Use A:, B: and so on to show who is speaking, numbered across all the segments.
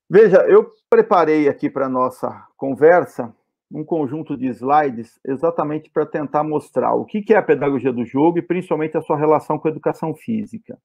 A: Veja, eu preparei aqui para a nossa conversa um conjunto de slides exatamente para tentar mostrar o que é a pedagogia do jogo e principalmente a sua relação com a educação física.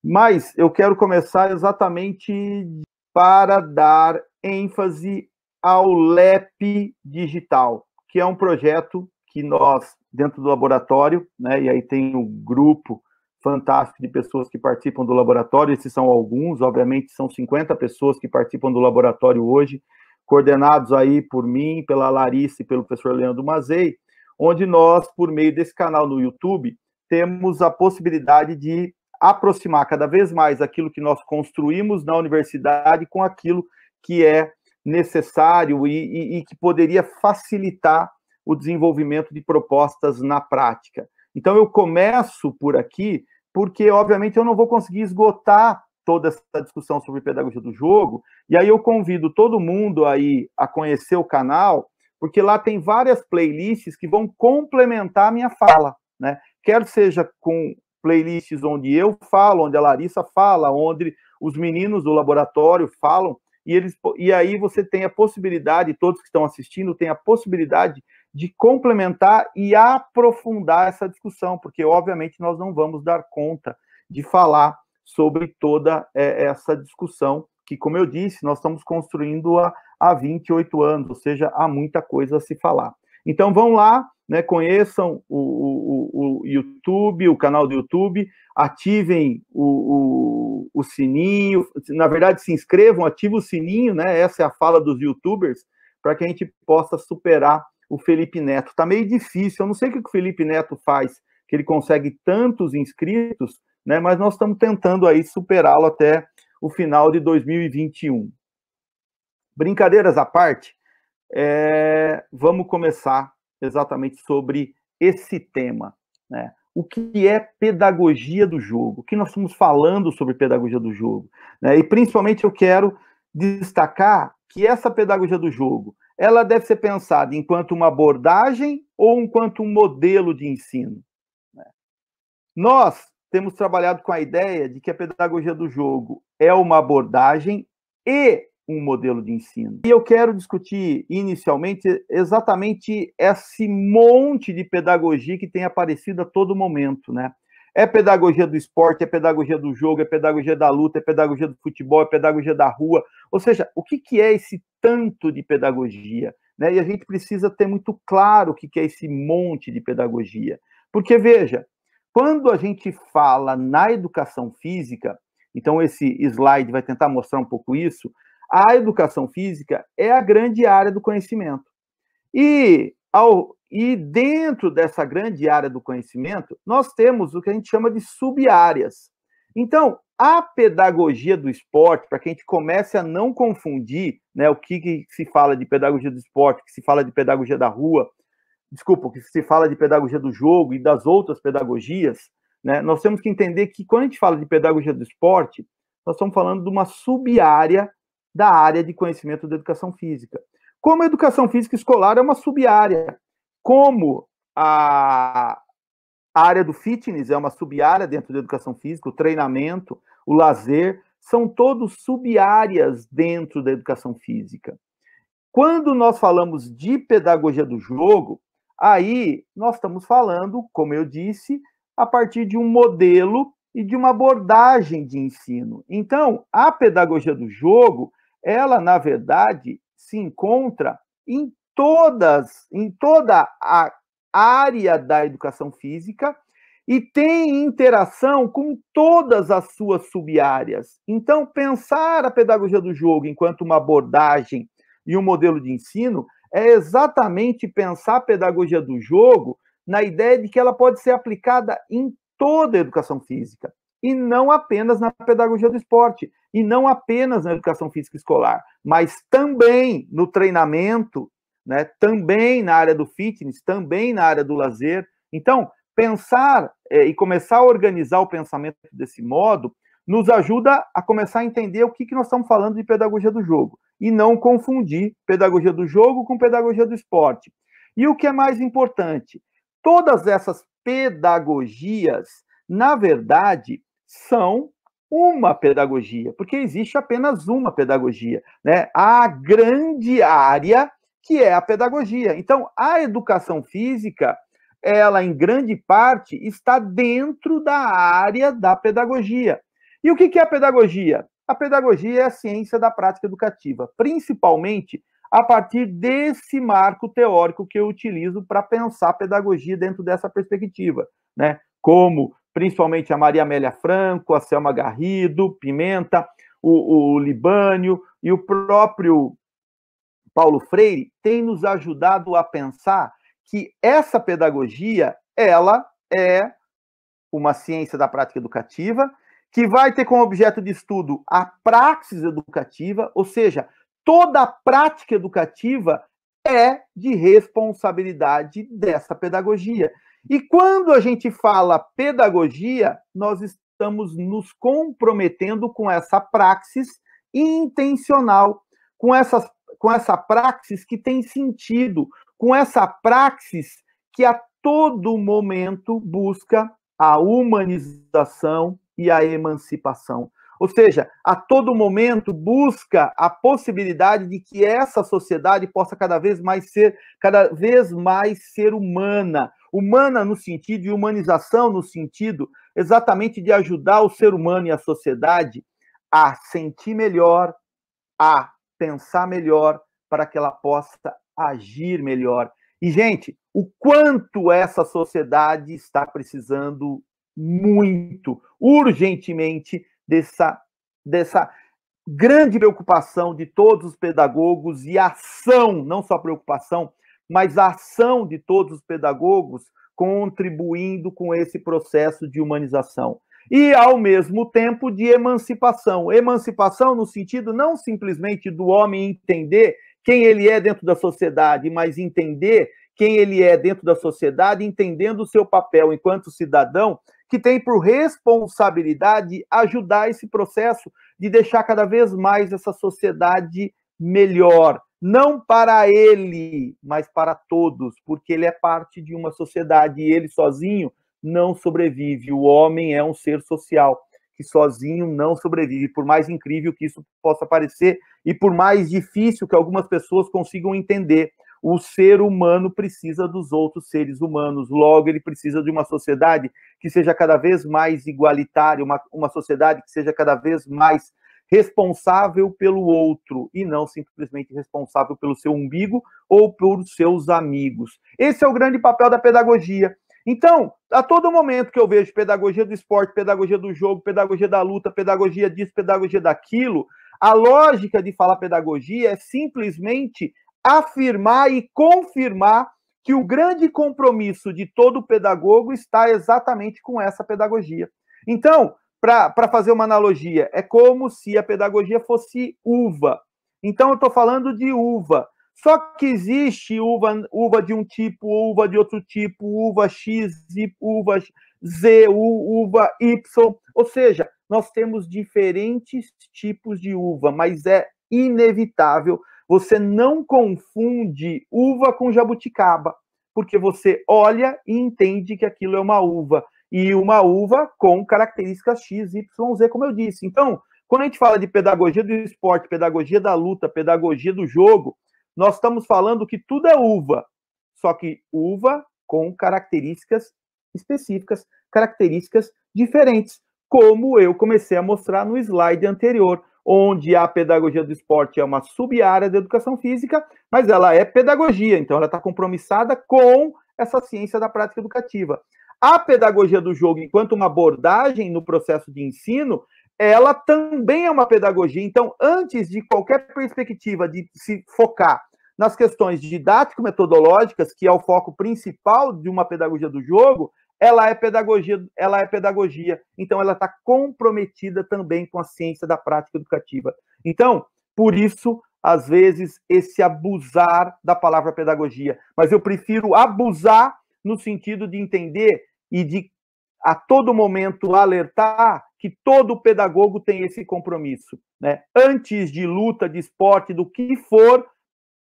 A: Mas eu quero começar exatamente para dar ênfase ao LEP Digital, que é um projeto que nós, dentro do laboratório, né, e aí tem um grupo fantástico de pessoas que participam do laboratório, esses são alguns, obviamente são 50 pessoas que participam do laboratório hoje, coordenados aí por mim, pela Larissa e pelo professor Leandro Mazei, onde nós, por meio desse canal no YouTube, temos a possibilidade de aproximar cada vez mais aquilo que nós construímos na universidade com aquilo que é necessário e que poderia facilitar o desenvolvimento de propostas na prática. Então, eu começo por aqui, porque, obviamente, eu não vou conseguir esgotar toda essa discussão sobre pedagogia do jogo, e aí eu convido todo mundo aí a conhecer o canal, porque lá tem várias playlists que vão complementar a minha fala, né? Quer seja com playlists onde eu falo, onde a Larissa fala, onde os meninos do laboratório falam, e aí você tem a possibilidade, todos que estão assistindo, têm a possibilidade de complementar e aprofundar essa discussão, porque, obviamente, nós não vamos dar conta de falar sobre toda essa discussão, que, como eu disse, nós estamos construindo há 28 anos, ou seja, há muita coisa a se falar. Então, vão lá, né, conheçam o YouTube, o canal do YouTube, ativem o sininho, na verdade, se inscrevam, ativem o sininho, né, essa é a fala dos YouTubers, para que a gente possa superar o Felipe Neto. Está meio difícil, eu não sei o que o Felipe Neto faz, que ele consegue tantos inscritos, né, mas nós estamos tentando aí superá-lo até o final de 2021. Brincadeiras à parte, vamos começar exatamente sobre esse tema, né? O que é pedagogia do jogo? O que nós estamos falando sobre pedagogia do jogo? Né? E, principalmente, eu quero destacar que essa pedagogia do jogo, ela deve ser pensada enquanto uma abordagem ou enquanto um modelo de ensino. Né? Nós temos trabalhado com a ideia de que a pedagogia do jogo é uma abordagem e um modelo de ensino. E eu quero discutir, inicialmente, exatamente esse monte de pedagogia que tem aparecido a todo momento, né? É pedagogia do esporte, é pedagogia do jogo, é pedagogia da luta, é pedagogia do futebol, é pedagogia da rua. Ou seja, o que é esse tanto de pedagogia? Né? E a gente precisa ter muito claro o que é esse monte de pedagogia. Porque, veja, quando a gente fala na educação física, então esse slide vai tentar mostrar um pouco isso, a educação física é a grande área do conhecimento. E dentro dessa grande área do conhecimento, nós temos o que a gente chama de sub-áreas. Então, a pedagogia do esporte, para que a gente comece a não confundir, né, o que se fala de pedagogia do esporte, o que se fala de pedagogia da rua, desculpa, o que se fala de pedagogia do jogo e das outras pedagogias, né, nós temos que entender que quando a gente fala de pedagogia do esporte, nós estamos falando de uma sub-área da área de conhecimento da educação física. Como a educação física escolar é uma sub-área, como a área do fitness é uma sub-área dentro da educação física, o treinamento, o lazer, são todos sub-áreas dentro da educação física. Quando nós falamos de pedagogia do jogo, aí nós estamos falando, como eu disse, a partir de um modelo e de uma abordagem de ensino. Então, a pedagogia do jogo, ela, na verdade, se encontra em toda a área da educação física e tem interação com todas as suas sub-áreas. Então, pensar a pedagogia do jogo enquanto uma abordagem e um modelo de ensino é exatamente pensar a pedagogia do jogo na ideia de que ela pode ser aplicada em toda a educação física, e não apenas na pedagogia do esporte, e não apenas na educação física escolar, mas também no treinamento, né, também na área do fitness, também na área do lazer. Então, pensar e começar a organizar o pensamento desse modo nos ajuda a começar a entender o que nós estamos falando de pedagogia do jogo, e não confundir pedagogia do jogo com pedagogia do esporte. E o que é mais importante, todas essas pedagogias, na verdade, são uma pedagogia, porque existe apenas uma pedagogia, né? A grande área que é a pedagogia. Então, a educação física, ela, em grande parte, está dentro da área da pedagogia. E o que é a pedagogia? A pedagogia é a ciência da prática educativa, principalmente a partir desse marco teórico que eu utilizo para pensar a pedagogia dentro dessa perspectiva, né? Como principalmente a Maria Amélia Franco, a Selma Garrido, Pimenta, o Libânio e o próprio Paulo Freire têm nos ajudado a pensar que essa pedagogia, ela é uma ciência da prática educativa, que vai ter como objeto de estudo a praxis educativa, ou seja, toda a prática educativa é de responsabilidade dessa pedagogia. E quando a gente fala pedagogia, nós estamos nos comprometendo com essa praxis intencional, com essa praxis que tem sentido, com essa praxis que a todo momento busca a humanização e a emancipação. Ou seja, a todo momento busca a possibilidade de que essa sociedade possa cada vez mais ser humana. Humana no sentido de humanização, no sentido exatamente de ajudar o ser humano e a sociedade a sentir melhor, a pensar melhor, para que ela possa agir melhor. E, gente, o quanto essa sociedade está precisando muito, urgentemente, dessa grande preocupação de todos os pedagogos e ação, não só preocupação, mas a ação de todos os pedagogos contribuindo com esse processo de humanização. E, ao mesmo tempo, de emancipação. Emancipação no sentido não simplesmente do homem entender quem ele é dentro da sociedade, mas entender quem ele é dentro da sociedade, entendendo o seu papel enquanto cidadão, que tem por responsabilidade ajudar esse processo de deixar cada vez mais essa sociedade melhor. Não para ele, mas para todos, porque ele é parte de uma sociedade e ele sozinho não sobrevive. O homem é um ser social que sozinho não sobrevive, por mais incrível que isso possa parecer e por mais difícil que algumas pessoas consigam entender. O ser humano precisa dos outros seres humanos, logo ele precisa de uma sociedade que seja cada vez mais igualitária, uma sociedade que seja cada vez mais responsável pelo outro e não simplesmente responsável pelo seu umbigo ou por seus amigos. Esse é o grande papel da pedagogia. Então, a todo momento que eu vejo pedagogia do esporte, pedagogia do jogo, pedagogia da luta, pedagogia disso, pedagogia daquilo, a lógica de falar pedagogia é simplesmente afirmar e confirmar que o grande compromisso de todo pedagogo está exatamente com essa pedagogia. Então, para fazer uma analogia, é como se a pedagogia fosse uva. Então, eu estou falando de uva. Só que existe uva de um tipo, uva de outro tipo, uva X, uva Z, uva Y. Ou seja, nós temos diferentes tipos de uva, mas é inevitável. Você não confunde uva com jabuticaba, porque você olha e entende que aquilo é uma uva. E uma uva com características X, Y, Z, como eu disse. Então, quando a gente fala de pedagogia do esporte, pedagogia da luta, pedagogia do jogo, nós estamos falando que tudo é uva, só que uva com características específicas, características diferentes, como eu comecei a mostrar no slide anterior, onde a pedagogia do esporte é uma sub-área da educação física, mas ela é pedagogia, então ela está compromissada com essa ciência da prática educativa. A pedagogia do jogo, enquanto uma abordagem no processo de ensino, ela também é uma pedagogia. Então, antes de qualquer perspectiva de se focar nas questões didático-metodológicas, que é o foco principal de uma pedagogia do jogo, ela é pedagogia. Então, ela está comprometida também com a ciência da prática educativa. Então, por isso, às vezes, esse abusar da palavra pedagogia. Mas eu prefiro abusar no sentido de entender e de, a todo momento, alertar que todo pedagogo tem esse compromisso, né? Antes de luta, de esporte, do que for,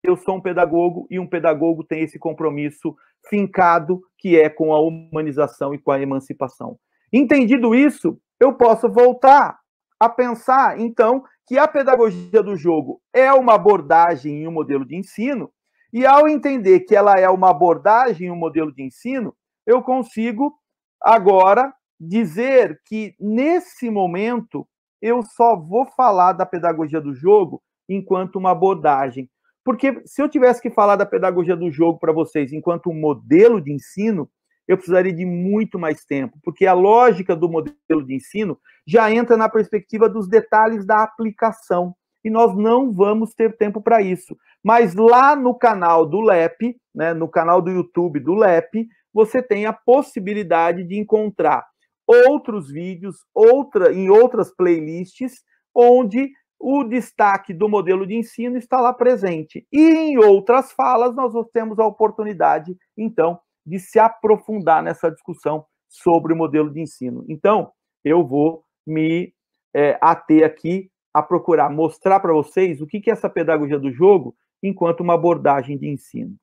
A: eu sou um pedagogo e um pedagogo tem esse compromisso fincado, que é com a humanização e com a emancipação. Entendido isso, eu posso voltar a pensar, então, que a pedagogia do jogo é uma abordagem em um modelo de ensino, e ao entender que ela é uma abordagem em um modelo de ensino, eu consigo agora dizer que, nesse momento, eu só vou falar da pedagogia do jogo enquanto uma abordagem. Porque se eu tivesse que falar da pedagogia do jogo para vocês enquanto um modelo de ensino, eu precisaria de muito mais tempo, porque a lógica do modelo de ensino já entra na perspectiva dos detalhes da aplicação, e nós não vamos ter tempo para isso. Mas lá no canal do LEP, né, no canal do YouTube do LEP, você tem a possibilidade de encontrar outros vídeos, em outras playlists, onde o destaque do modelo de ensino está lá presente. E em outras falas, nós temos a oportunidade, então, de se aprofundar nessa discussão sobre o modelo de ensino. Então, eu vou me ater aqui a procurar mostrar para vocês o que é essa pedagogia do jogo enquanto uma abordagem de ensino.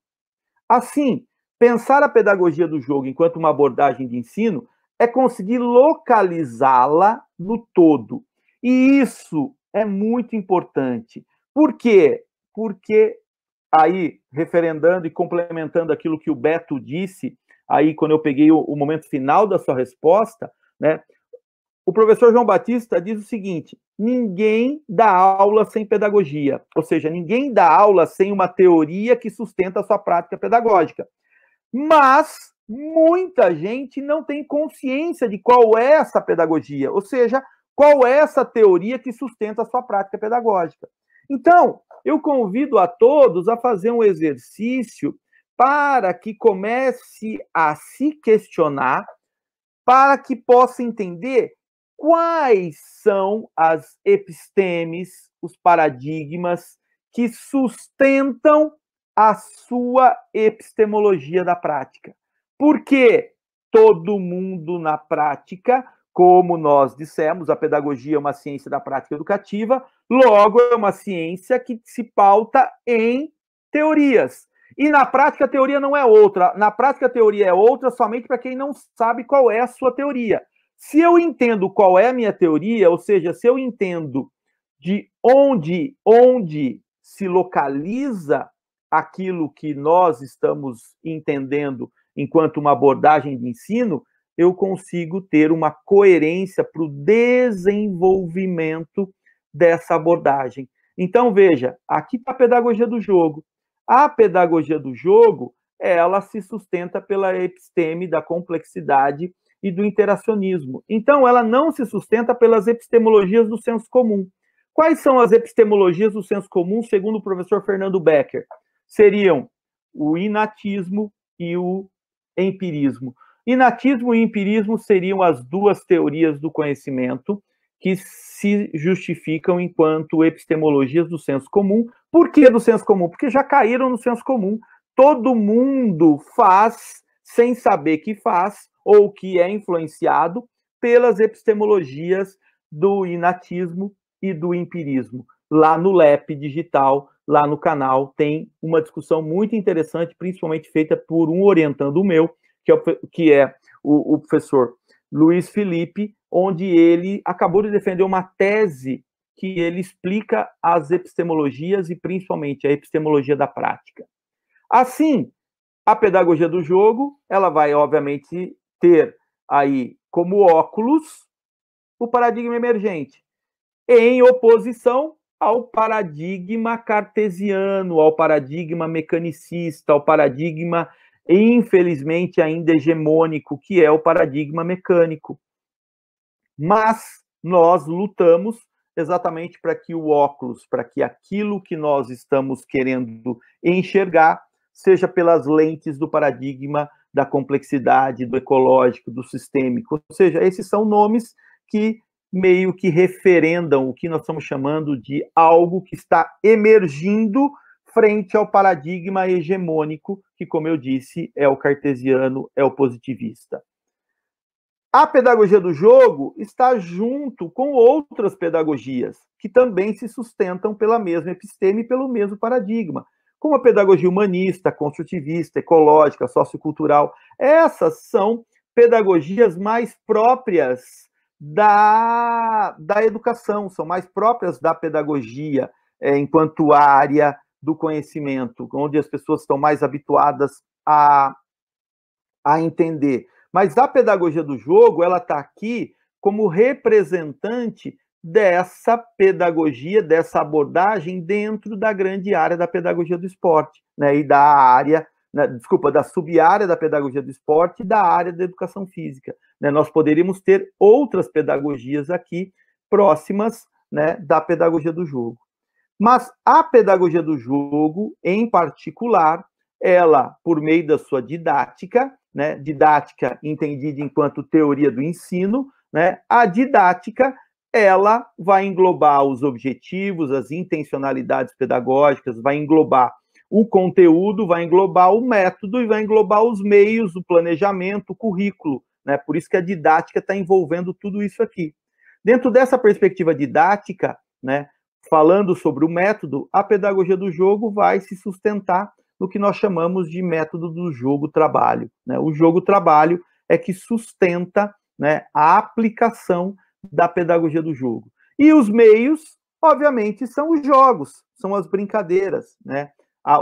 A: Assim, pensar a pedagogia do jogo enquanto uma abordagem de ensino é conseguir localizá-la no todo. E isso é muito importante. Por quê? Porque aí, referendando e complementando aquilo que o Beto disse, aí quando eu peguei o momento final da sua resposta, né, o professor João Batista diz o seguinte: ninguém dá aula sem pedagogia, ou seja, ninguém dá aula sem uma teoria que sustenta a sua prática pedagógica. Mas muita gente não tem consciência de qual é essa pedagogia, ou seja, qual é essa teoria que sustenta a sua prática pedagógica. Então, eu convido a todos a fazer um exercício para que comece a se questionar, para que possa entender quais são as epistemes, os paradigmas que sustentam a sua epistemologia da prática. Porque todo mundo na prática, como nós dissemos, a pedagogia é uma ciência da prática educativa, logo é uma ciência que se pauta em teorias. E na prática a teoria não é outra. Na prática a teoria é outra somente para quem não sabe qual é a sua teoria. Se eu entendo qual é a minha teoria, ou seja, se eu entendo de onde se localiza aquilo que nós estamos entendendo enquanto uma abordagem de ensino, eu consigo ter uma coerência para o desenvolvimento dessa abordagem. Então, veja, aqui está a pedagogia do jogo. A pedagogia do jogo, ela se sustenta pela episteme da complexidade e do interacionismo. Então, ela não se sustenta pelas epistemologias do senso comum. Quais são as epistemologias do senso comum, segundo o professor Fernando Becker? Seriam o inatismo e o empirismo. Inatismo e empirismo seriam as duas teorias do conhecimento que se justificam enquanto epistemologias do senso comum. Por que do senso comum? Porque já caíram no senso comum. Todo mundo faz sem saber que faz, ou que é influenciado pelas epistemologias do inatismo e do empirismo. Lá no LEP Digital, lá no canal, tem uma discussão muito interessante, principalmente feita por um orientando meu, que é o professor Luiz Felipe, onde ele acabou de defender uma tese que ele explica as epistemologias e principalmente a epistemologia da prática. Assim, a pedagogia do jogo, ela vai, obviamente, ter aí como óculos o paradigma emergente, em oposição ao paradigma cartesiano, ao paradigma mecanicista, ao paradigma, infelizmente, ainda hegemônico, que é o paradigma mecânico. Mas nós lutamos exatamente para que o óculos, para que aquilo que nós estamos querendo enxergar, seja pelas lentes do paradigma da complexidade, do ecológico, do sistêmico. Ou seja, esses são nomes que meio que referendam o que nós estamos chamando de algo que está emergindo frente ao paradigma hegemônico, que, como eu disse, é o cartesiano, é o positivista. A pedagogia do jogo está junto com outras pedagogias, que também se sustentam pela mesma episteme e pelo mesmo paradigma, como a pedagogia humanista, construtivista, ecológica, sociocultural. Essas são pedagogias mais próprias da educação, são mais próprias da pedagogia, enquanto área do conhecimento, onde as pessoas estão mais habituadas a entender. Mas a pedagogia do jogo, ela está aqui como representante dessa pedagogia, dessa abordagem dentro da grande área da pedagogia do esporte, né, e da área, da sub-área da pedagogia do esporte e da área da educação física. Né? Nós poderíamos ter outras pedagogias aqui próximas, né, da pedagogia do jogo. Mas a pedagogia do jogo, em particular, ela, por meio da sua didática, né, didática entendida enquanto teoria do ensino, né, a didática, ela vai englobar os objetivos, as intencionalidades pedagógicas, vai englobar o conteúdo, vai englobar o método e vai englobar os meios, o planejamento, o currículo, né? Por isso que a didática está envolvendo tudo isso aqui. Dentro dessa perspectiva didática, né, falando sobre o método, a pedagogia do jogo vai se sustentar no que nós chamamos de método do jogo-trabalho. Né? O jogo-trabalho é que sustenta, né, a aplicação da pedagogia do jogo. E os meios, obviamente, são os jogos, são as brincadeiras, né?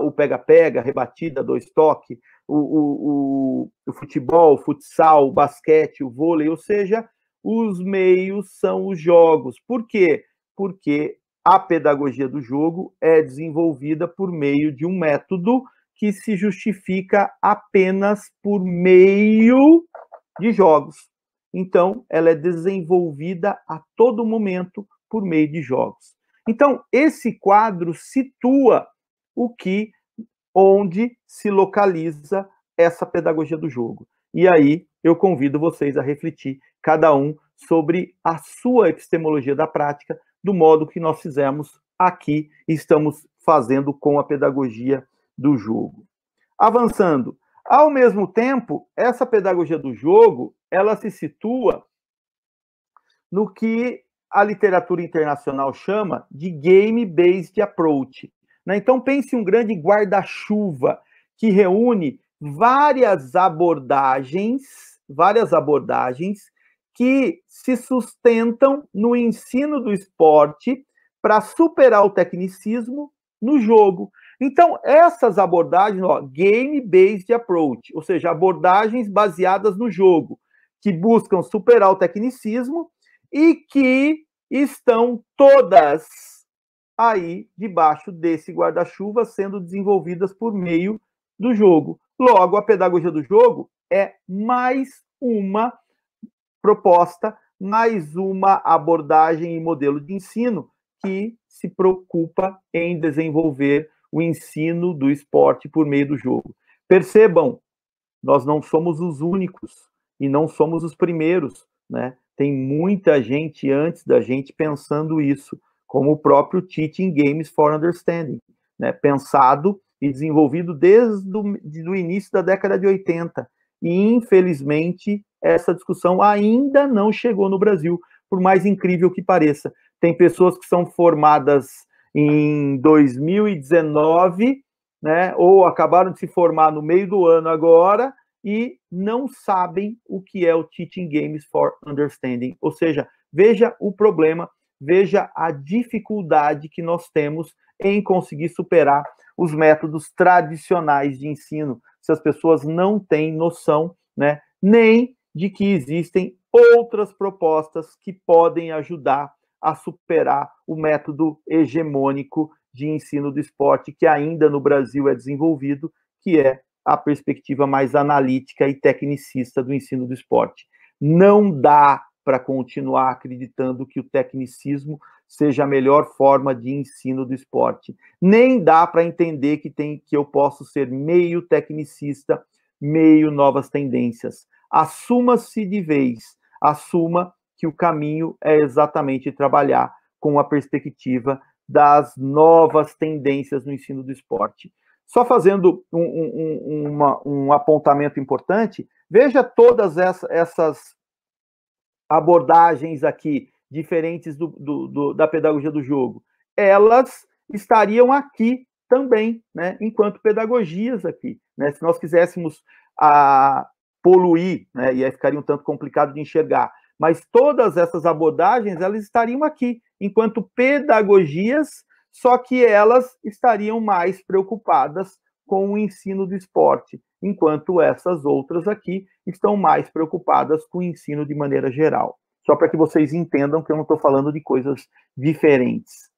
A: O pega-pega, rebatida, dois toques, o futebol, o futsal, o basquete, o vôlei, ou seja, os meios são os jogos. Por quê? Porque a pedagogia do jogo é desenvolvida por meio de um método que se justifica apenas por meio de jogos. Então, ela é desenvolvida a todo momento por meio de jogos. Então, esse quadro situa onde se localiza essa pedagogia do jogo. E aí, eu convido vocês a refletir, cada um, sobre a sua epistemologia da prática, do modo que nós fizemos aqui e estamos fazendo com a pedagogia do jogo. Avançando, ao mesmo tempo, essa pedagogia do jogo, ela se situa no que a literatura internacional chama de game-based approach. Então, pense em um grande guarda-chuva que reúne várias abordagens que se sustentam no ensino do esporte para superar o tecnicismo no jogo. Então, essas abordagens, game-based approach, ou seja, abordagens baseadas no jogo, que buscam superar o tecnicismo e que estão todas aí debaixo desse guarda-chuva sendo desenvolvidas por meio do jogo. Logo, a pedagogia do jogo é mais uma proposta, mais uma abordagem e modelo de ensino que se preocupa em desenvolver o ensino do esporte por meio do jogo. Percebam, nós não somos os únicos e não somos os primeiros, né? Tem muita gente antes da gente pensando isso, como o próprio Teaching Games for Understanding, né? Pensado e desenvolvido desde o início da década de 80. E, infelizmente, essa discussão ainda não chegou no Brasil, por mais incrível que pareça. Tem pessoas que são formadas em 2019, né, ou acabaram de se formar no meio do ano agora, e não sabem o que é o Teaching Games for Understanding. Ou seja, veja o problema, veja a dificuldade que nós temos em conseguir superar os métodos tradicionais de ensino, se as pessoas não têm noção, né, nem de que existem outras propostas que podem ajudar a superar o método hegemônico de ensino do esporte que ainda no Brasil é desenvolvido, que é a perspectiva mais analítica e tecnicista do ensino do esporte. Não dá para continuar acreditando que o tecnicismo seja a melhor forma de ensino do esporte. Nem dá para entender que eu posso ser meio tecnicista, meio novas tendências. Assuma-se de vez, assuma que o caminho é exatamente trabalhar com a perspectiva das novas tendências no ensino do esporte. Só fazendo um apontamento importante, veja todas essas abordagens aqui, diferentes da pedagogia do jogo. Elas estariam aqui também, né, enquanto pedagogias aqui. Né? Se nós quiséssemos poluir, né, e aí ficaria um tanto complicado de enxergar, mas todas essas abordagens, elas estariam aqui, enquanto pedagogias, só que elas estariam mais preocupadas com o ensino do esporte, enquanto essas outras aqui estão mais preocupadas com o ensino de maneira geral. Só para que vocês entendam que eu não estou falando de coisas diferentes.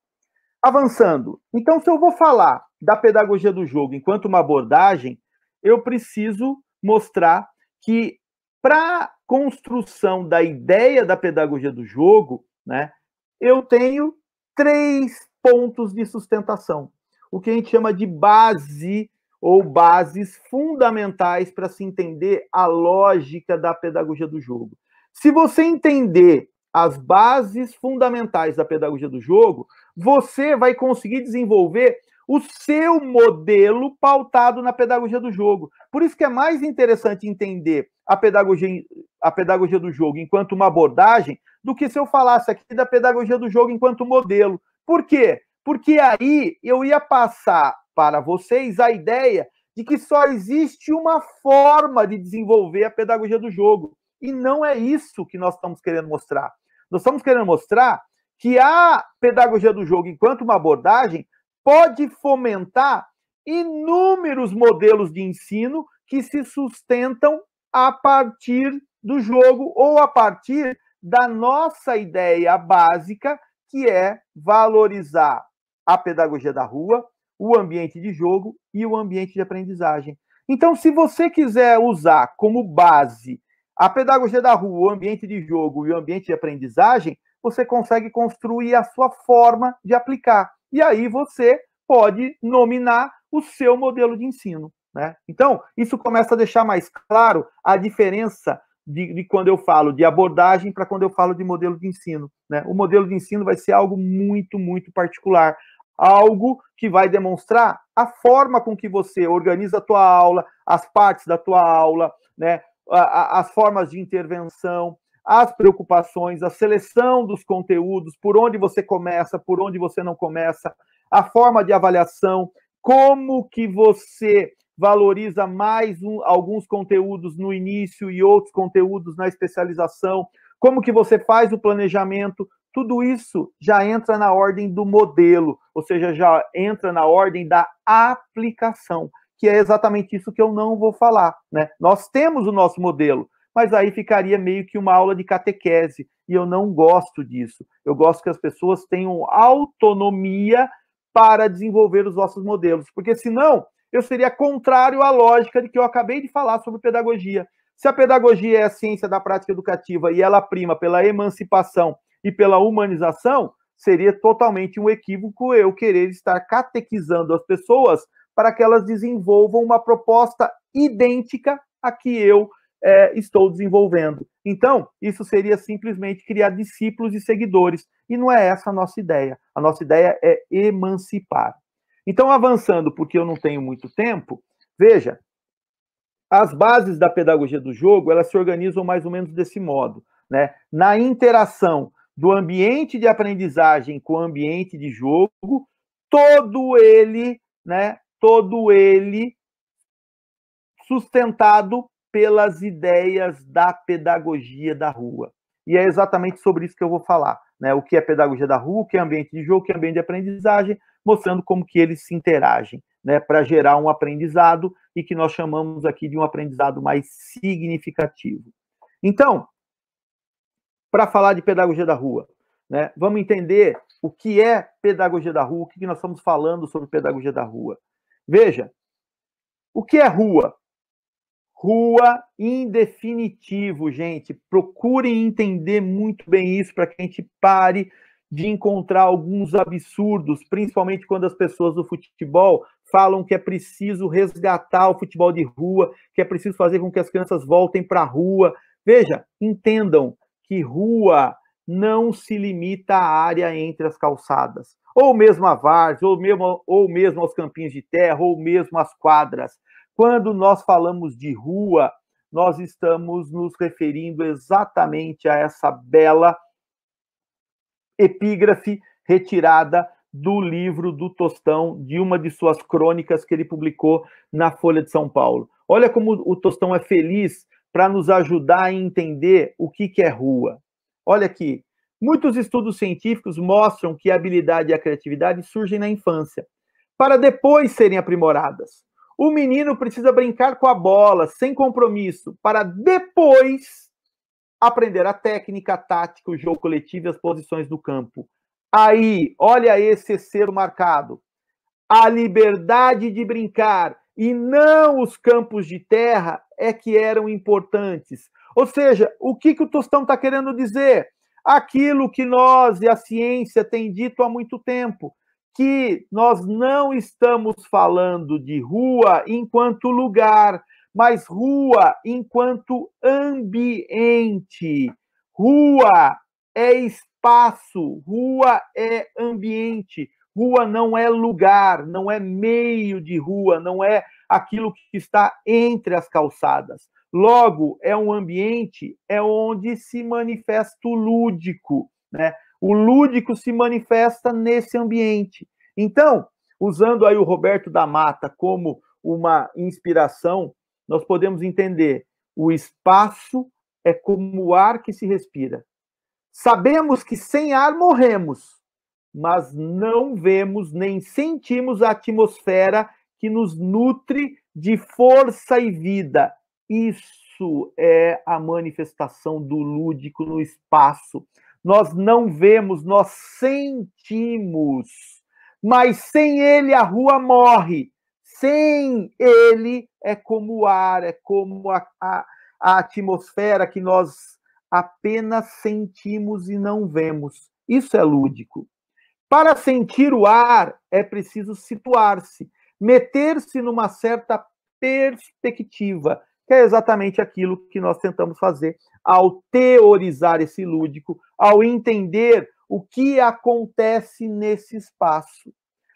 A: Avançando, então, se eu vou falar da pedagogia do jogo enquanto uma abordagem, eu preciso mostrar que, para a construção da ideia da pedagogia do jogo, né, eu tenho 3 pontos de sustentação, o que a gente chama de base ou bases fundamentais para se entender a lógica da pedagogia do jogo. Se você entender as bases fundamentais da pedagogia do jogo, você vai conseguir desenvolver o seu modelo pautado na pedagogia do jogo. Por isso que é mais interessante entender a pedagogia do jogo enquanto uma abordagem do que se eu falasse aqui da pedagogia do jogo enquanto modelo. Por quê? Porque aí eu ia passar para vocês a ideia de que só existe uma forma de desenvolver a pedagogia do jogo. E não é isso que nós estamos querendo mostrar. Nós estamos querendo mostrar que a pedagogia do jogo, enquanto uma abordagem, pode fomentar inúmeros modelos de ensino que se sustentam a partir do jogo ou a partir da nossa ideia básica, que é valorizar a pedagogia da rua, o ambiente de jogo e o ambiente de aprendizagem. Então, se você quiser usar como base a pedagogia da rua, o ambiente de jogo e o ambiente de aprendizagem, você consegue construir a sua forma de aplicar. E aí você pode nominar o seu modelo de ensino, né? Então, isso começa a deixar mais claro a diferença de quando eu falo de abordagem para quando eu falo de modelo de ensino, né? O modelo de ensino vai ser algo muito, muito particular, algo que vai demonstrar a forma com que você organiza a tua aula, as partes da tua aula, né? As formas de intervenção, as preocupações, a seleção dos conteúdos, por onde você começa, por onde você não começa, a forma de avaliação, como que você valoriza mais alguns conteúdos no início e outros conteúdos na especialização, como que você faz o planejamento, tudo isso já entra na ordem do modelo, ou seja, já entra na ordem da aplicação, que é exatamente isso que eu não vou falar, né? Nós temos o nosso modelo, mas aí ficaria meio que uma aula de catequese, e eu não gosto disso. Eu gosto que as pessoas tenham autonomia para desenvolver os nossos modelos, porque senão eu seria contrário à lógica de que eu acabei de falar sobre pedagogia. Se a pedagogia é a ciência da prática educativa e ela prima pela emancipação e pela humanização, seria totalmente um equívoco eu querer estar catequizando as pessoas para que elas desenvolvam uma proposta idêntica à que eu estou desenvolvendo. Então, isso seria simplesmente criar discípulos e seguidores, e não é essa a nossa ideia. A nossa ideia é emancipar. Então, avançando, porque eu não tenho muito tempo, veja, as bases da pedagogia do jogo, elas se organizam mais ou menos desse modo, né? Na interação do ambiente de aprendizagem com o ambiente de jogo, todo ele, né? Todo ele sustentado pelas ideias da pedagogia da rua. E é exatamente sobre isso que eu vou falar, né? O que é pedagogia da rua, o que é ambiente de jogo, o que é ambiente de aprendizagem, mostrando como que eles se interagem, né? Para gerar um aprendizado e que nós chamamos aqui de um aprendizado mais significativo. Então, para falar de pedagogia da rua, né? Vamos entender o que é pedagogia da rua, o que nós estamos falando sobre pedagogia da rua. Veja, o que é rua? Rua, em definitivo, gente, procurem entender muito bem isso para que a gente pare de encontrar alguns absurdos, principalmente quando as pessoas do futebol falam que é preciso resgatar o futebol de rua, que é preciso fazer com que as crianças voltem para a rua. Veja, entendam que rua não se limita à área entre as calçadas, ou mesmo a várzea, ou mesmo aos campinhos de terra, ou mesmo às quadras. Quando nós falamos de rua, nós estamos nos referindo exatamente a essa bela epígrafe retirada do livro do Tostão, de uma de suas crônicas que ele publicou na Folha de São Paulo. Olha como o Tostão é feliz para nos ajudar a entender o que é rua. Olha aqui, muitos estudos científicos mostram que a habilidade e a criatividade surgem na infância, para depois serem aprimoradas. O menino precisa brincar com a bola, sem compromisso, para depois aprender a técnica, a tática, o jogo coletivo e as posições do campo. Aí, olha esse ser marcado. A liberdade de brincar e não os campos de terra é que eram importantes. Ou seja, o que o Tostão está querendo dizer? Aquilo que nós e a ciência têm dito há muito tempo, que nós não estamos falando de rua enquanto lugar, mas rua enquanto ambiente. Rua é espaço, rua é ambiente. Rua não é lugar, não é meio de rua, não é aquilo que está entre as calçadas. Logo, é um ambiente onde se manifesta o lúdico, né? O lúdico se manifesta nesse ambiente. Então, usando aí o Roberto da Mata como uma inspiração, nós podemos entender: o espaço é como o ar que se respira. Sabemos que sem ar morremos, mas não vemos nem sentimos a atmosfera que nos nutre de força e vida. Isso é a manifestação do lúdico no espaço. Nós não vemos, nós sentimos. Mas sem ele a rua morre. Sem ele é como o ar, é como a atmosfera que nós apenas sentimos e não vemos. Isso é lúdico. Para sentir o ar, é preciso situar-se, meter-se numa certa perspectiva, que é exatamente aquilo que nós tentamos fazer ao teorizar esse lúdico, ao entender o que acontece nesse espaço.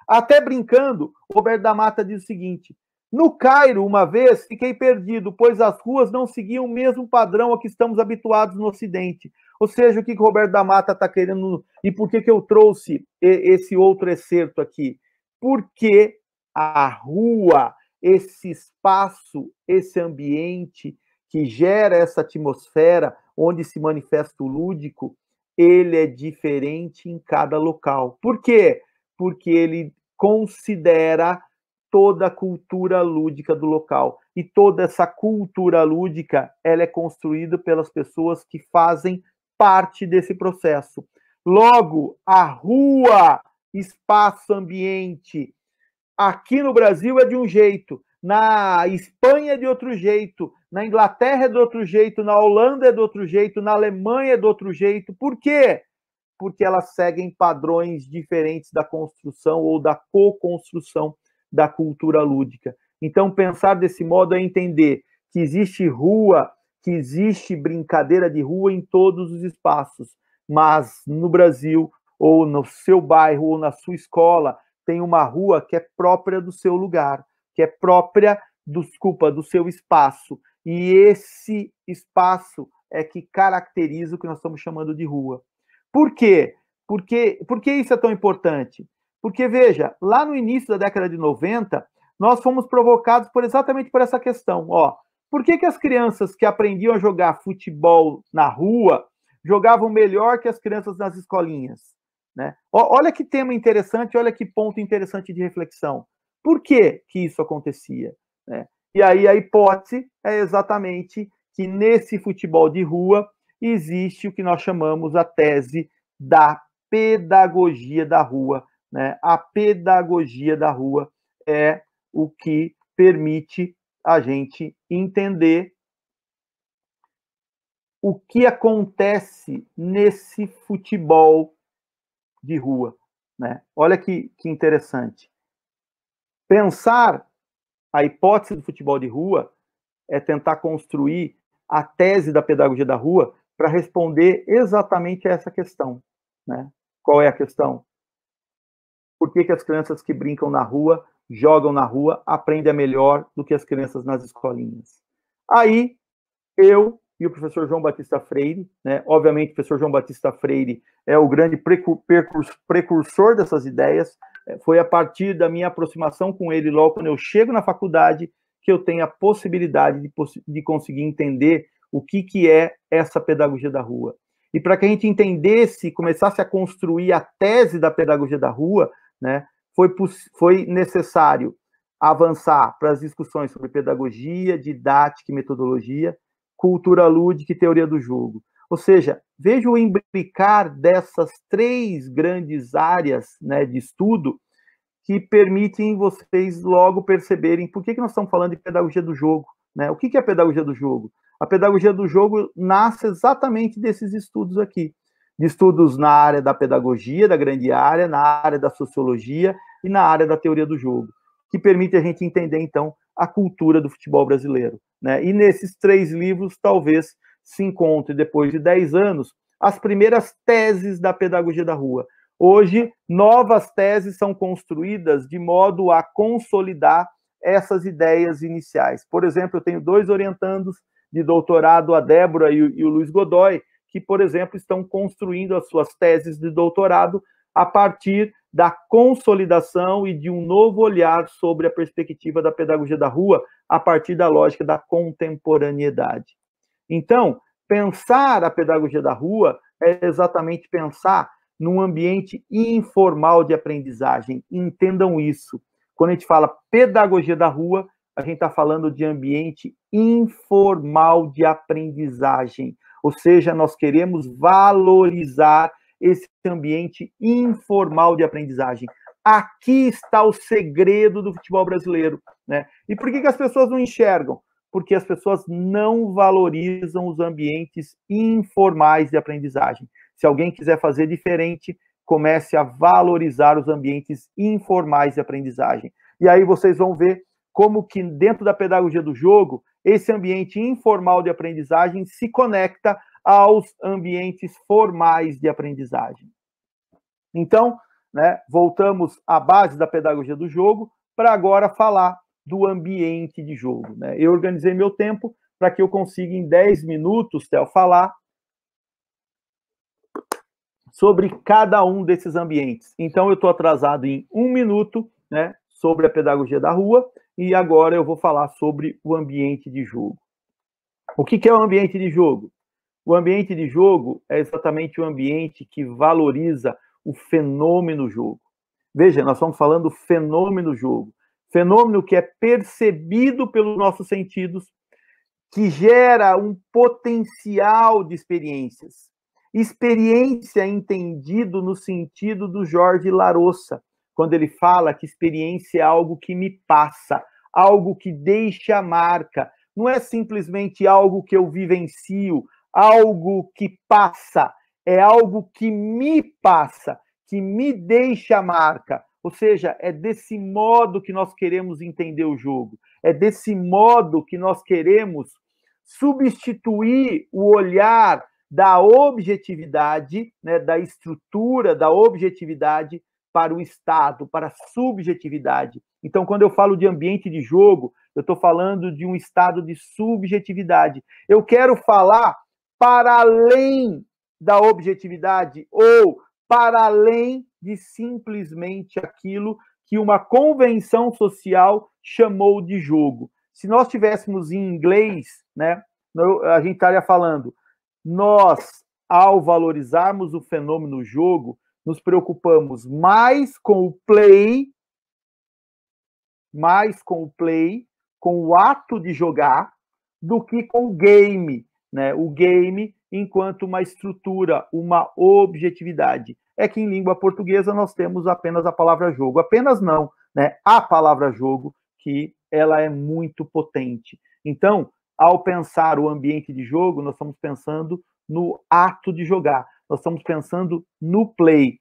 A: Até brincando, Roberto da Mata diz o seguinte: no Cairo, uma vez, fiquei perdido, pois as ruas não seguiam o mesmo padrão a que estamos habituados no Ocidente. Ou seja, o que Roberto da Mata está querendo... E por que eu trouxe esse outro excerto aqui? Porque a rua, esse espaço, esse ambiente que gera essa atmosfera onde se manifesta o lúdico, ele é diferente em cada local. Por quê? Porque ele considera toda a cultura lúdica do local. E toda essa cultura lúdica, ela é construída pelas pessoas que fazem parte desse processo. Logo, a rua, espaço, ambiente, aqui no Brasil é de um jeito, na Espanha é de outro jeito, na Inglaterra é de outro jeito, na Holanda é de outro jeito, na Alemanha é de outro jeito. Por quê? Porque elas seguem padrões diferentes da construção ou da co-construção da cultura lúdica. Então, pensar desse modo é entender que existe rua, que existe brincadeira de rua em todos os espaços, mas no Brasil, ou no seu bairro, ou na sua escola, tem uma rua que é própria do seu lugar, que é própria, do seu espaço. E esse espaço é que caracteriza o que nós estamos chamando de rua. Por quê? Por que isso é tão importante? Porque, veja, lá no início da década de 90, nós fomos provocados exatamente por essa questão. Por que as crianças que aprendiam a jogar futebol na rua jogavam melhor que as crianças nas escolinhas? Né? Olha que tema interessante, olha que ponto interessante de reflexão. Por que isso acontecia? Né? E aí a hipótese é exatamente que nesse futebol de rua existe o que nós chamamos a tese da pedagogia da rua. Né? A pedagogia da rua é o que permite a gente entender o que acontece nesse futebol de rua. Né? Olha que interessante. Pensar a hipótese do futebol de rua é tentar construir a tese da pedagogia da rua para responder exatamente a essa questão. Né? Qual é a questão? Por que as crianças que brincam na rua, jogam na rua, aprendem melhor do que as crianças nas escolinhas? Aí, eu e o professor João Batista Freire, né? Obviamente o professor João Batista Freire é o grande precursor dessas ideias, foi a partir da minha aproximação com ele, logo quando eu chego na faculdade, que eu tenho a possibilidade de conseguir entender o que é essa pedagogia da rua. E para que a gente entendesse, começasse a construir a tese da pedagogia da rua, né, foi necessário avançar para as discussões sobre pedagogia, didática e metodologia, cultura lúdica e teoria do jogo. Ou seja, veja o imbricar dessas 3 grandes áreas, né, de estudo que permitem vocês logo perceberem por que nós estamos falando de pedagogia do jogo, né? O que é a pedagogia do jogo? A pedagogia do jogo nasce exatamente desses estudos aqui, de estudos na área da pedagogia, da grande área, na área da sociologia e na área da teoria do jogo, que permite a gente entender, então, a cultura do futebol brasileiro, né? E nesses 3 livros, talvez se encontre, depois de 10 anos, as primeiras teses da pedagogia da rua. Hoje, novas teses são construídas de modo a consolidar essas ideias iniciais. Por exemplo, eu tenho 2 orientandos de doutorado, a Débora e o Luiz Godoy, que, por exemplo, estão construindo as suas teses de doutorado a partir da consolidação e de um novo olhar sobre a perspectiva da pedagogia da rua a partir da lógica da contemporaneidade. Então, pensar a pedagogia da rua é exatamente pensar num ambiente informal de aprendizagem. Entendam isso. Quando a gente fala pedagogia da rua, a gente está falando de ambiente informal de aprendizagem. Ou seja, nós queremos valorizar esse ambiente informal de aprendizagem. Aqui está o segredo do futebol brasileiro, né? E por que as pessoas não enxergam? Porque as pessoas não valorizam os ambientes informais de aprendizagem. Se alguém quiser fazer diferente, comece a valorizar os ambientes informais de aprendizagem. E aí vocês vão ver como que dentro da pedagogia do jogo, esse ambiente informal de aprendizagem se conecta aos ambientes formais de aprendizagem. Então, né, voltamos à base da pedagogia do jogo para agora falar do ambiente de jogo, né? Eu organizei meu tempo para que eu consiga, em 10 minutos, Theo, falar sobre cada um desses ambientes. Então, eu estou atrasado em 1 minuto, né, sobre a pedagogia da rua, e agora eu vou falar sobre o ambiente de jogo. O que é o ambiente de jogo? O ambiente de jogo é exatamente o ambiente que valoriza o fenômeno jogo. Veja, nós estamos falando do fenômeno jogo. Fenômeno que é percebido pelos nossos sentidos, que gera um potencial de experiências. Experiência entendido no sentido do Jorge Larossa, quando ele fala que experiência é algo que me passa, algo que deixa marca. Não é simplesmente algo que eu vivencio, algo que passa, é algo que me passa, que me deixa marca. Ou seja, é desse modo que nós queremos entender o jogo. É desse modo que nós queremos substituir o olhar da objetividade, né, da estrutura, da objetividade para o estado, para a subjetividade. Então, quando eu falo de ambiente de jogo, eu estou falando de um estado de subjetividade. Eu quero falar para além da objetividade ou para além de simplesmente aquilo que uma convenção social chamou de jogo. Se nós tivéssemos em inglês, né, a gente estaria falando, nós, ao valorizarmos o fenômeno jogo, nos preocupamos mais com o play, com o ato de jogar, do que com o game, né? O game enquanto uma estrutura, uma objetividade. É que em língua portuguesa nós temos apenas a palavra jogo. Apenas não, né? A palavra jogo, que ela é muito potente. Então, ao pensar o ambiente de jogo, nós estamos pensando no ato de jogar. Nós estamos pensando no play.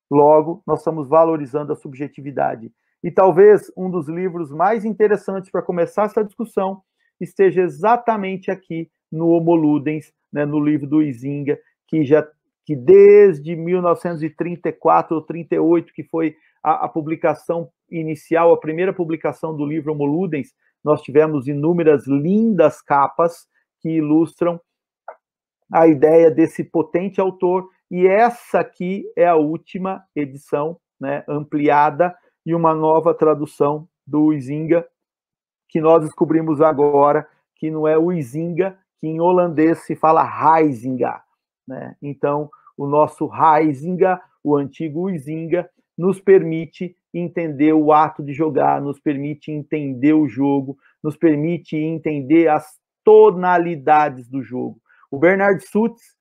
A: Logo, nós estamos valorizando a subjetividade. E talvez um dos livros mais interessantes para começar essa discussão esteja exatamente aqui no Homo Ludens, né, no livro do Huizinga, que desde 1934 ou 38, que foi a publicação inicial, a primeira publicação do livro Homo Ludens, nós tivemos inúmeras lindas capas que ilustram a ideia desse potente autor, e essa aqui é a última edição, né, ampliada, e uma nova tradução do Huizinga, que nós descobrimos agora que não é Huizinga, que em holandês se fala Huizinga, né? Então, o nosso Huizinga, o antigo Huizinga, nos permite entender o ato de jogar, nos permite entender o jogo, nos permite entender as tonalidades do jogo. O Bernard Suits,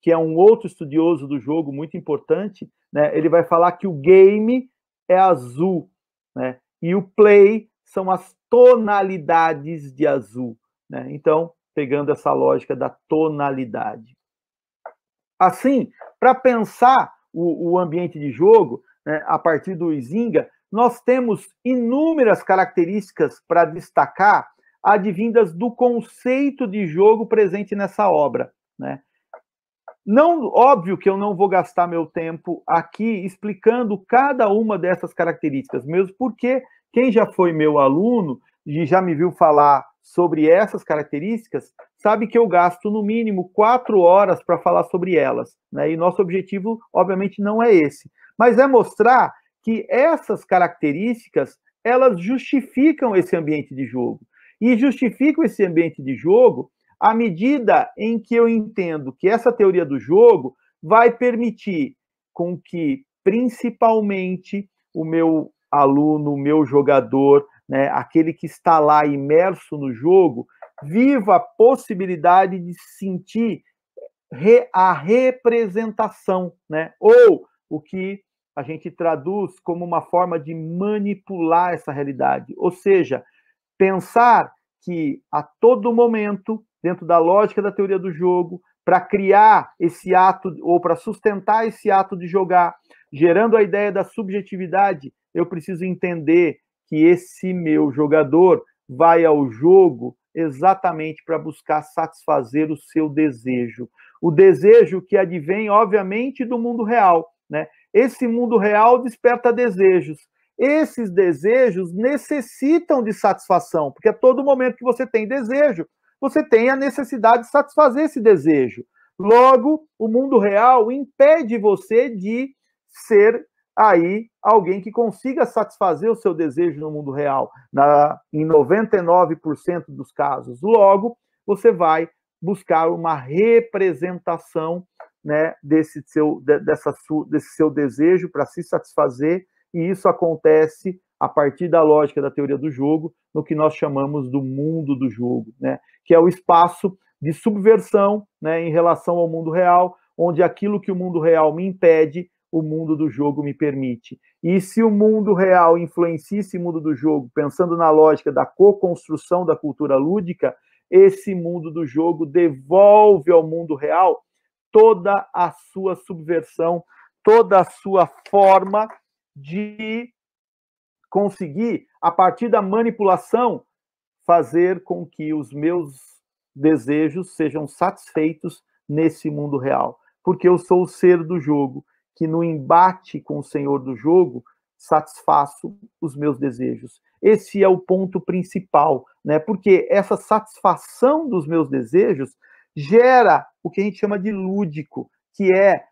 A: que é um outro estudioso do jogo muito importante, né, ele vai falar que o game é azul, né, e o play são as tonalidades de azul, né? Então, pegando essa lógica da tonalidade. Assim, para pensar o ambiente de jogo, né, a partir do Huizinga, nós temos inúmeras características para destacar, advindas do conceito de jogo presente nessa obra, né? Não, óbvio que eu não vou gastar meu tempo aqui explicando cada uma dessas características, mesmo porque quem já foi meu aluno e já me viu falar sobre essas características, sabe que eu gasto no mínimo 4 horas para falar sobre elas, né? E nosso objetivo, obviamente, não é esse, mas é mostrar que essas características, elas justificam esse ambiente de jogo. E justificam esse ambiente de jogo à medida em que eu entendo que essa teoria do jogo vai permitir com que, principalmente, o meu aluno, o meu jogador, né, aquele que está lá imerso no jogo, viva a possibilidade de sentir a representação, né? Ou o que a gente traduz como uma forma de manipular essa realidade. Ou seja, pensar que a todo momento, dentro da lógica da teoria do jogo, para criar esse ato, ou para sustentar esse ato de jogar, gerando a ideia da subjetividade, eu preciso entender que esse meu jogador vai ao jogo exatamente para buscar satisfazer o seu desejo. O desejo que advém, obviamente, do mundo real, né? Esse mundo real desperta desejos. Esses desejos necessitam de satisfação, porque a todo momento que você tem desejo, você tem a necessidade de satisfazer esse desejo. Logo, o mundo real impede você de ser aí alguém que consiga satisfazer o seu desejo no mundo real, em 99% dos casos. Logo, você vai buscar uma representação, né, desse seu desejo para se satisfazer, e isso acontece a partir da lógica da teoria do jogo, no que nós chamamos do mundo do jogo, né, que é o espaço de subversão, né, em relação ao mundo real, onde aquilo que o mundo real me impede, o mundo do jogo me permite. E se o mundo real influencia esse mundo do jogo, pensando na lógica da co-construção da cultura lúdica, esse mundo do jogo devolve ao mundo real toda a sua subversão, toda a sua forma de conseguir, a partir da manipulação, fazer com que os meus desejos sejam satisfeitos nesse mundo real. Porque eu sou o ser do jogo, que no embate com o senhor do jogo, satisfaço os meus desejos. Esse é o ponto principal, né? Porque essa satisfação dos meus desejos gera o que a gente chama de lúdico, que é,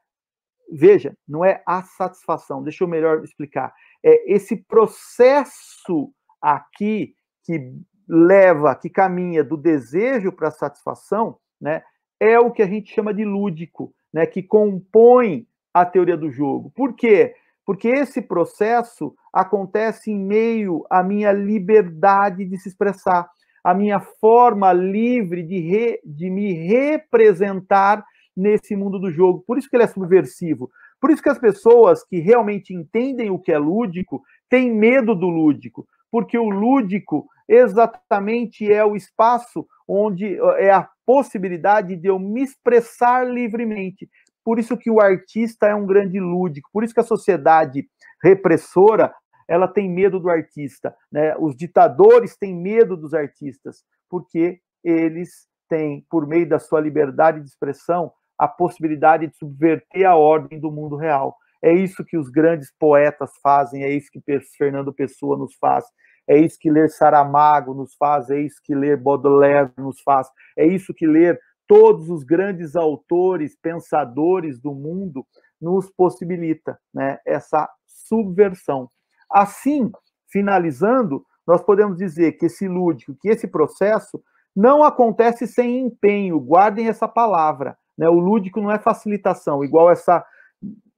A: veja, não é a satisfação, deixa eu melhor explicar, é esse processo aqui que leva, que caminha do desejo para a satisfação, né, é o que a gente chama de lúdico, né, que compõe a teoria do jogo. Por quê? Porque esse processo acontece em meio à minha liberdade de se expressar, a minha forma livre de me representar nesse mundo do jogo. Por isso que ele é subversivo. Por isso que as pessoas que realmente entendem o que é lúdico têm medo do lúdico, porque o lúdico exatamente é o espaço onde é a possibilidade de eu me expressar livremente. Por isso que o artista é um grande lúdico, por isso que a sociedade repressora, ela tem medo do artista, né? Os ditadores têm medo dos artistas, porque eles têm, por meio da sua liberdade de expressão, a possibilidade de subverter a ordem do mundo real. É isso que os grandes poetas fazem, é isso que Fernando Pessoa nos faz, é isso que ler Saramago nos faz, é isso que ler Baudelaire nos faz, é isso que ler todos os grandes autores, pensadores do mundo nos possibilita, né, essa subversão. Assim, finalizando, nós podemos dizer que esse lúdico, que esse processo não acontece sem empenho, guardem essa palavra, né? O lúdico não é facilitação, igual essa,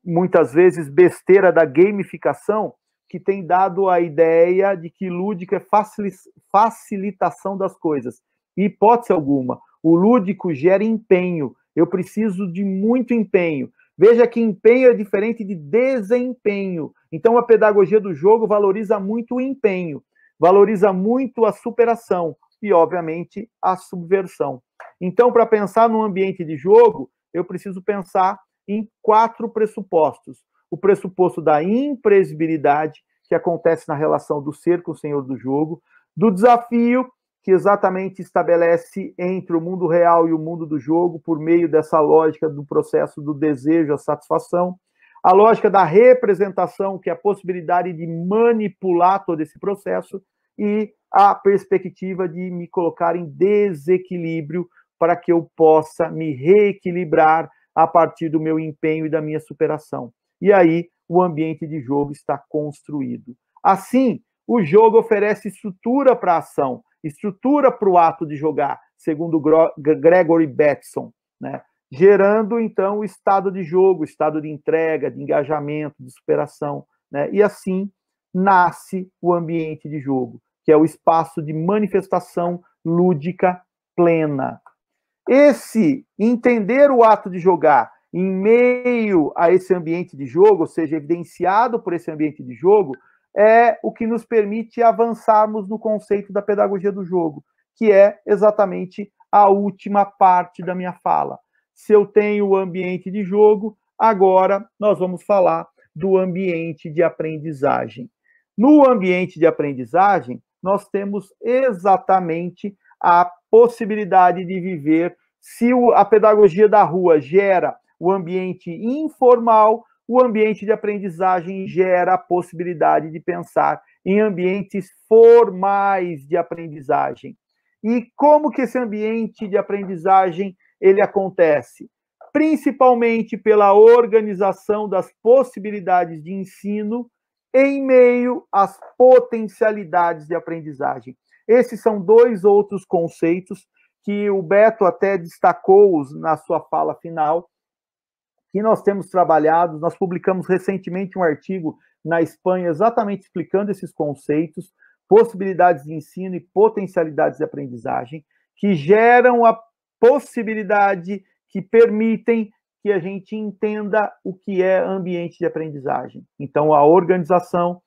A: muitas vezes, besteira da gamificação, que tem dado a ideia de que lúdico é facilitação das coisas. Em hipótese alguma, o lúdico gera empenho. Eu preciso de muito empenho. Veja que empenho é diferente de desempenho. Então, a pedagogia do jogo valoriza muito o empenho, valoriza muito a superação e, obviamente, a subversão. Então, para pensar no ambiente de jogo, eu preciso pensar em 4 pressupostos. O pressuposto da imprevisibilidade, que acontece na relação do ser com o senhor do jogo, do desafio, que exatamente estabelece entre o mundo real e o mundo do jogo, por meio dessa lógica do processo do desejo à satisfação, a lógica da representação, que é a possibilidade de manipular todo esse processo, e a perspectiva de me colocar em desequilíbrio para que eu possa me reequilibrar a partir do meu empenho e da minha superação. E aí, o ambiente de jogo está construído. Assim, o jogo oferece estrutura para a ação, estrutura para o ato de jogar, segundo Gregory Bateson, né? Gerando, então, o estado de jogo, o estado de entrega, de engajamento, de superação, né? E assim nasce o ambiente de jogo, que é o espaço de manifestação lúdica plena. Esse entender o ato de jogar em meio a esse ambiente de jogo, ou seja, evidenciado por esse ambiente de jogo, é o que nos permite avançarmos no conceito da pedagogia do jogo, que é exatamente a última parte da minha fala. Se eu tenho o ambiente de jogo, agora nós vamos falar do ambiente de aprendizagem. No ambiente de aprendizagem, nós temos exatamente a possibilidade de viver, se a pedagogia da rua gera o ambiente informal, o ambiente de aprendizagem gera a possibilidade de pensar em ambientes formais de aprendizagem. E como que esse ambiente de aprendizagem ele acontece? Principalmente pela organização das possibilidades de ensino em meio às potencialidades de aprendizagem. Esses são 2 outros conceitos que o Beto até destacou na sua fala final, que nós temos trabalhado. Nós publicamos recentemente um artigo na Espanha exatamente explicando esses conceitos, possibilidades de ensino e potencialidades de aprendizagem, que geram a possibilidade, que permitem que a gente entenda o que é ambiente de aprendizagem. Então, a organização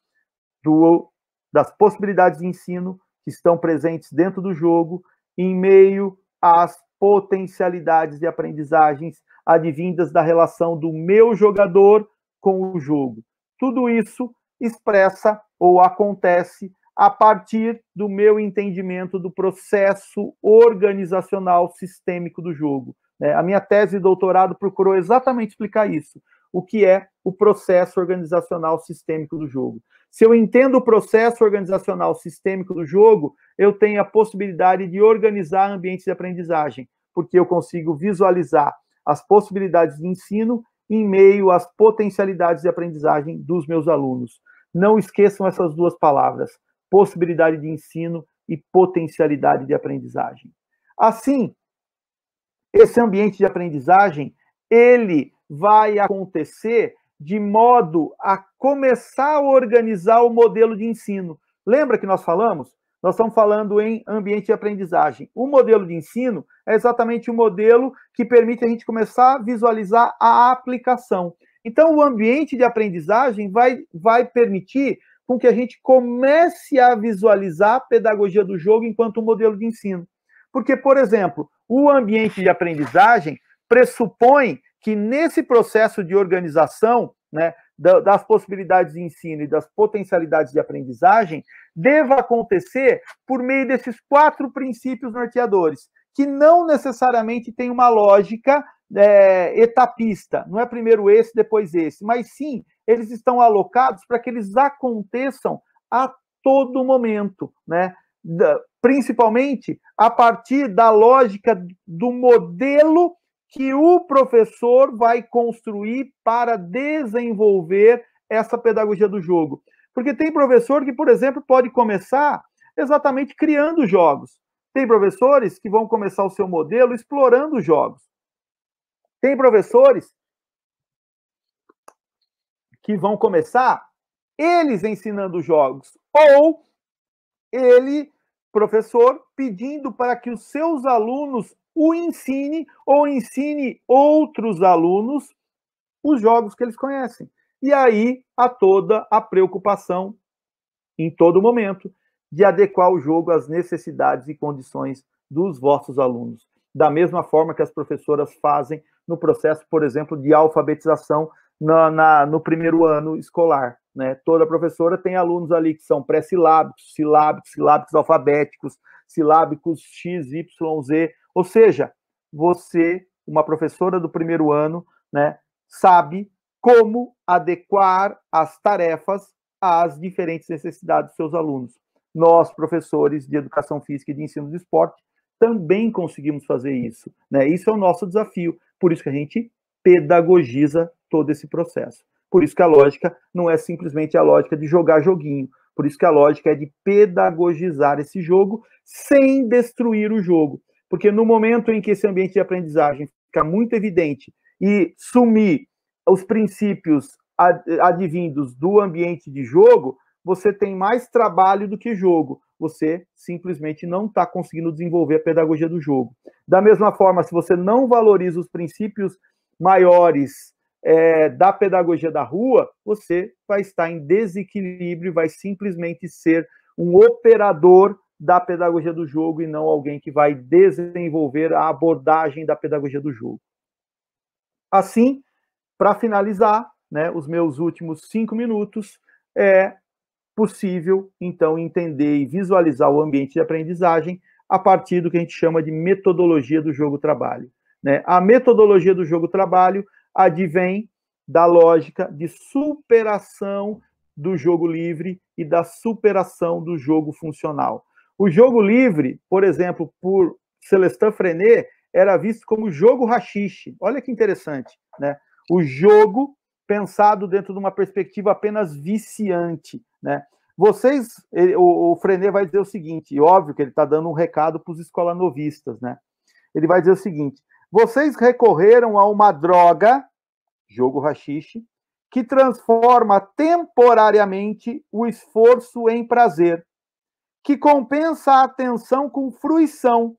A: das possibilidades de ensino que estão presentes dentro do jogo, em meio às potencialidades de aprendizagens advindas da relação do meu jogador com o jogo. Tudo isso expressa ou acontece a partir do meu entendimento do processo organizacional sistêmico do jogo. A minha tese de doutorado procurou exatamente explicar isso, o que é o processo organizacional sistêmico do jogo. Se eu entendo o processo organizacional sistêmico do jogo, eu tenho a possibilidade de organizar ambientes de aprendizagem, porque eu consigo visualizar as possibilidades de ensino em meio às potencialidades de aprendizagem dos meus alunos. Não esqueçam essas 2 palavras, possibilidade de ensino e potencialidade de aprendizagem. Assim, esse ambiente de aprendizagem, ele vai acontecer de modo a começar a organizar o modelo de ensino. Lembra que nós falamos? Nós estamos falando em ambiente de aprendizagem. O modelo de ensino é exatamente o modelo que permite a gente começar a visualizar a aplicação. Então, o ambiente de aprendizagem vai permitir com que a gente comece a visualizar a pedagogia do jogo enquanto modelo de ensino. Porque, por exemplo, o ambiente de aprendizagem pressupõe que nesse processo de organização, né, das possibilidades de ensino e das potencialidades de aprendizagem, deva acontecer por meio desses 4 princípios norteadores, que não necessariamente tem uma lógica etapista, não é primeiro esse, depois esse, mas sim, eles estão alocados para que eles aconteçam a todo momento, né? Principalmente a partir da lógica do modelo que o professor vai construir para desenvolver essa pedagogia do jogo. Porque tem professor que, por exemplo, pode começar exatamente criando jogos. Tem professores que vão começar o seu modelo explorando jogos. Tem professores que vão começar eles ensinando jogos, ou ele, professor, pedindo para que os seus alunos o ensine ou ensine outros alunos os jogos que eles conhecem. E aí há toda a preocupação, em todo momento, de adequar o jogo às necessidades e condições dos vossos alunos. Da mesma forma que as professoras fazem no processo, por exemplo, de alfabetização no primeiro ano escolar. Né? Toda professora tem alunos ali que são pré-silábicos, silábicos alfabéticos, silábicos X, Y, Z. Ou seja, você, uma professora do primeiro ano, né, sabe como adequar as tarefas às diferentes necessidades dos seus alunos. Nós, professores de educação física e de ensino de esporte, também conseguimos fazer isso. Né? Isso é o nosso desafio. Por isso que a gente pedagogiza todo esse processo. Por isso que a lógica não é simplesmente a lógica de jogar joguinho. Por isso que a lógica é de pedagogizar esse jogo sem destruir o jogo. Porque no momento em que esse ambiente de aprendizagem fica muito evidente e sumir os princípios advindos do ambiente de jogo, você tem mais trabalho do que jogo. Você simplesmente não está conseguindo desenvolver a pedagogia do jogo. Da mesma forma, se você não valoriza os princípios maiores da pedagogia da rua, você vai estar em desequilíbrio, vai simplesmente ser um operador da pedagogia do jogo e não alguém que vai desenvolver a abordagem da pedagogia do jogo. Assim, para finalizar, né, os meus últimos 5 minutos, é possível, então, entender e visualizar o ambiente de aprendizagem a partir do que a gente chama de metodologia do jogo-trabalho. Né? A metodologia do jogo-trabalho advém da lógica de superação do jogo livre e da superação do jogo funcional. O jogo livre, por exemplo, por Celestin Freinet, era visto como jogo rachixe. Olha que interessante, né? O jogo pensado dentro de uma perspectiva apenas viciante, né? O Freinet vai dizer o seguinte, e óbvio que ele está dando um recado para os escolanovistas, né? Ele vai dizer o seguinte: vocês recorreram a uma droga, jogo rachixe, que transforma temporariamente o esforço em prazer, que compensa a atenção com fruição,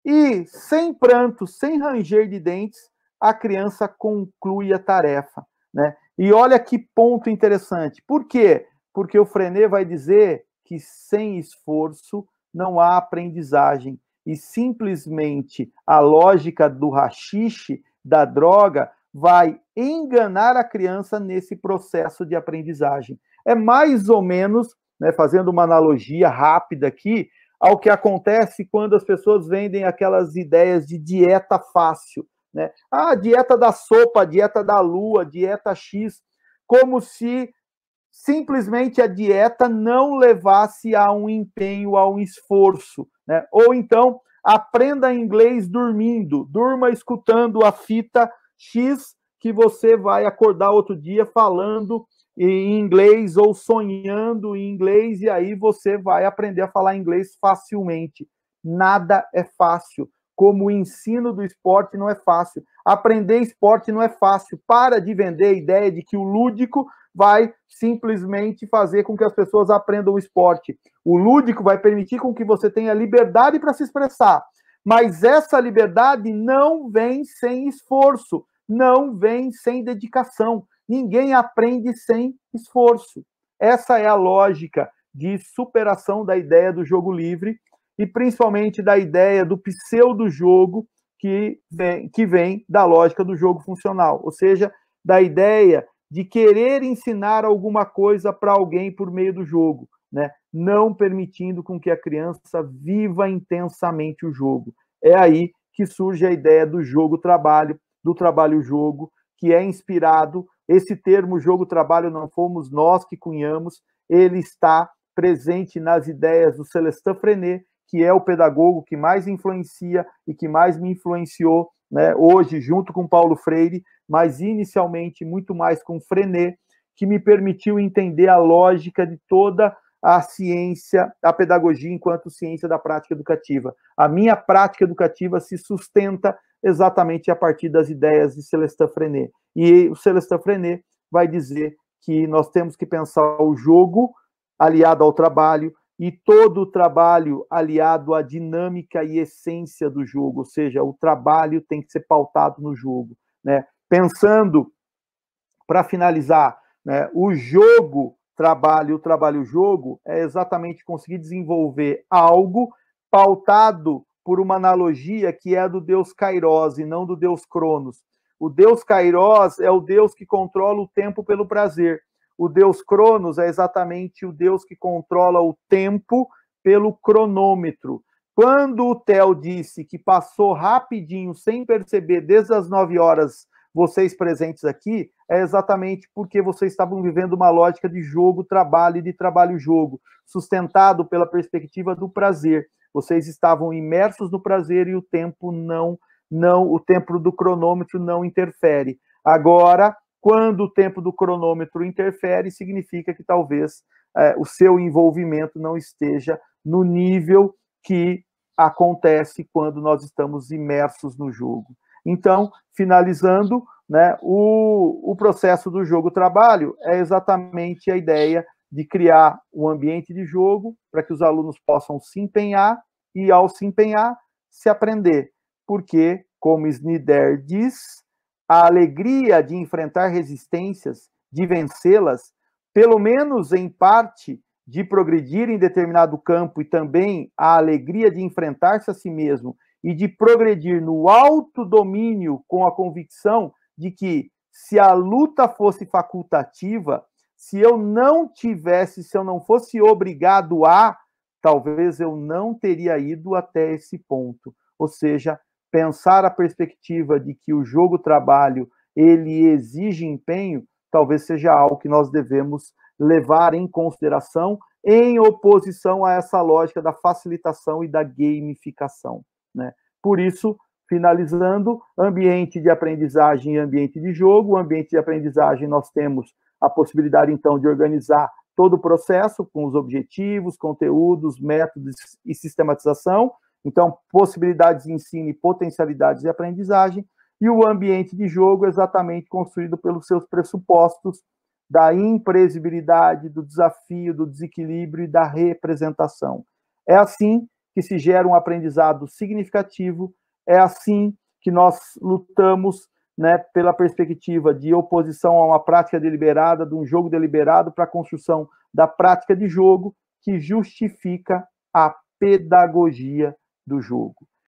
A: e, sem pranto, sem ranger de dentes, a criança conclui a tarefa. Né? E olha que ponto interessante. Por quê? Porque o Freinet vai dizer que sem esforço não há aprendizagem. E simplesmente a lógica do haxixe, da droga, vai enganar a criança nesse processo de aprendizagem. É mais ou menos, né, fazendo uma analogia rápida aqui, ao que acontece quando as pessoas vendem aquelas ideias de dieta fácil. Né? Ah, dieta da sopa, dieta da lua, dieta X, como se simplesmente a dieta não levasse a um empenho, a um esforço. Né? Ou então, aprenda inglês dormindo, durma escutando a fita X, que você vai acordar outro dia falando em inglês ou sonhando em inglês, e aí você vai aprender a falar inglês facilmente. Nada é fácil. Como o ensino do esporte não é fácil. Aprender esporte não é fácil. Para de vender a ideia de que o lúdico vai simplesmente fazer com que as pessoas aprendam o esporte. O lúdico vai permitir com que você tenha liberdade para se expressar. Mas essa liberdade não vem sem esforço, não vem sem dedicação. Ninguém aprende sem esforço. Essa é a lógica de superação da ideia do jogo livre e principalmente da ideia do pseudo-jogo que vem da lógica do jogo funcional, ou seja, da ideia de querer ensinar alguma coisa para alguém por meio do jogo, né? Não permitindo com que a criança viva intensamente o jogo. É aí que surge a ideia do jogo-trabalho, do trabalho-jogo, que é inspirado. Esse termo jogo-trabalho não fomos nós que cunhamos, ele está presente nas ideias do Celestin Freinet, que é o pedagogo que mais influencia e que mais me influenciou, né, hoje, junto com Paulo Freire, mas inicialmente muito mais com Freinet, que me permitiu entender a lógica de toda a ciência, a pedagogia enquanto ciência da prática educativa. A minha prática educativa se sustenta exatamente a partir das ideias de Celestin Freinet. E o Celestin Freinet vai dizer que nós temos que pensar o jogo aliado ao trabalho e todo o trabalho aliado à dinâmica e essência do jogo, ou seja, o trabalho tem que ser pautado no jogo, né? Pensando, para finalizar, né, o jogo-trabalho, o trabalho-jogo, é exatamente conseguir desenvolver algo pautado por uma analogia que é do Deus Kairos e não do Deus Cronos. O Deus Kairos é o Deus que controla o tempo pelo prazer. O Deus Cronos é exatamente o Deus que controla o tempo pelo cronômetro. Quando o Theo disse que passou rapidinho, sem perceber, desde as 9 horas, vocês presentes aqui, é exatamente porque vocês estavam vivendo uma lógica de jogo-trabalho e de trabalho-jogo, sustentado pela perspectiva do prazer. Vocês estavam imersos no prazer e o tempo o tempo do cronômetro não interfere. Agora, quando o tempo do cronômetro interfere, significa que talvez o seu envolvimento não esteja no nível que acontece quando nós estamos imersos no jogo. Então, finalizando, né, o processo do jogo-trabalho é exatamente a ideia de criar um ambiente de jogo para que os alunos possam se empenhar e, ao se empenhar, se aprender. Porque, como Snyder diz, a alegria de enfrentar resistências, de vencê-las, pelo menos em parte, de progredir em determinado campo e também a alegria de enfrentar-se a si mesmo e de progredir no autodomínio com a convicção de que se a luta fosse facultativa, se eu não fosse obrigado a, talvez eu não teria ido até esse ponto. Ou seja, pensar a perspectiva de que o jogo-trabalho, ele exige empenho, talvez seja algo que nós devemos levar em consideração em oposição a essa lógica da facilitação e da gamificação, né? Por isso, finalizando, ambiente de aprendizagem e ambiente de jogo. O ambiente de aprendizagem, nós temos a possibilidade, então, de organizar todo o processo com os objetivos, conteúdos, métodos e sistematização. Então, possibilidades de ensino e potencialidades de aprendizagem. E o ambiente de jogo é exatamente construído pelos seus pressupostos da imprevisibilidade, do desafio, do desequilíbrio e da representação. É assim que se gera um aprendizado significativo, é assim que nós lutamos, né, pela perspectiva de oposição a uma prática deliberada, de um jogo deliberado, para a construção da prática de jogo que justifica a pedagogia do jogo.